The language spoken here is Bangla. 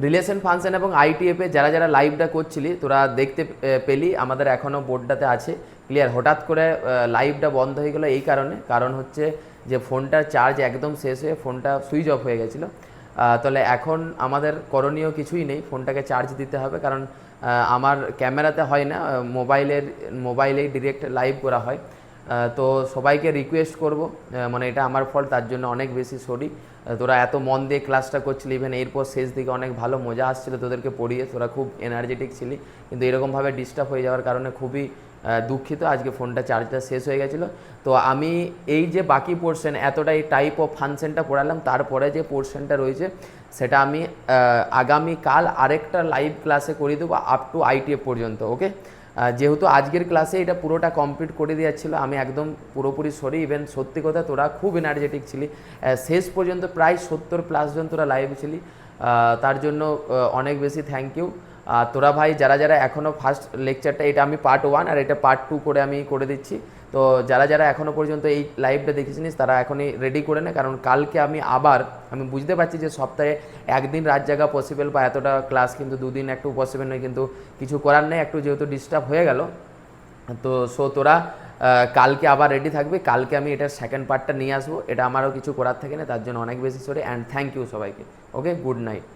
রিলেশন ফাংশন এবং আইটিএফে যারা যারা লাইভটা করছিলি তোরা দেখতে পেলি আমাদের এখনও বোর্ডটাতে আছে ক্লিয়ার। হঠাৎ করে লাইভটা বন্ধ হয়ে গেলো এই কারণ হচ্ছে যে ফোনটার চার্জ একদম শেষ হয়ে ফোনটা সুইচ অফ হয়ে গেছিলো। তাহলে এখন আমাদের করণীয় কিছুই নেই, ফোনটাকে চার্জ দিতে হবে, কারণ আমার ক্যামেরাতে হয় না, মোবাইলেই ডিরেক্ট লাইভ করা হয়। তো সবাইকে রিকোয়েস্ট করব, মানে এটা আমার ফল্ট, তার জন্য অনেক বেশি সরি। তোরা এত মন দিয়ে ক্লাসটা করছিলি, ইভেন এরপর শেষ দিকে অনেক ভালো মজা আসছিলো তোদেরকে পড়িয়ে, তোরা খুব এনার্জেটিক ছিলি, কিন্তু এরকমভাবে ডিস্টার্ব হয়ে যাওয়ার কারণে খুবই দুঃখিত। আজকে ফোনটা চার্জটা শেষ হয়ে গেছিলো। তো আমি এই যে বাকি পোর্শন এতটাই টাইপ অফ ফাংশনটা পড়ালাম, তারপরে যে পোর্শনটা রয়েছে সেটা আমি আগামীকাল আরেকটা লাইভ ক্লাসে করে দেবো আপ টু আইটিএফ পর্যন্ত। ওকে, যেহেতু আজকের ক্লাসে এটা পুরোটা কমপ্লিট করে দেওয়া ছিল, আমি একদম পুরোপুরি সরি। ইভেন সত্যি কথা তোরা খুব এনার্জেটিক ছিলি, শেষ পর্যন্ত প্রায় 70+ জন তোরা লাইভ ছিলি, তার জন্য অনেক বেশি থ্যাংক ইউ। তোরা ভাই যারা যারা এখনও ফার্স্ট লেকচারটা, এটা আমি পার্ট 1 আর এটা পার্ট 2 করে আমি করে দিচ্ছি, তো যারা যারা এখনও পর্যন্ত এই লাইভটা দেখেছিস তারা এখনই রেডি করে নে, কারণ কালকে আমি বুঝতে পারছি যে সপ্তাহে একদিন রাত জাগা পসিবল বা এতটা ক্লাস কিন্তু দুদিন একটু পসিবল নয়, কিন্তু কিছু করার নেই, একটু যেহেতু ডিস্টার্ব হয়ে গেল। তো তোরা কালকে আবার রেডি থাকবে, কালকে আমি এটার সেকেন্ড পার্টটা নিয়ে আসবো, এটা আমারও কিছু করার থাকে না, তার জন্য অনেক বেশি সরি অ্যান্ড থ্যাংক ইউ সবাইকে। ওকে, গুড নাইট।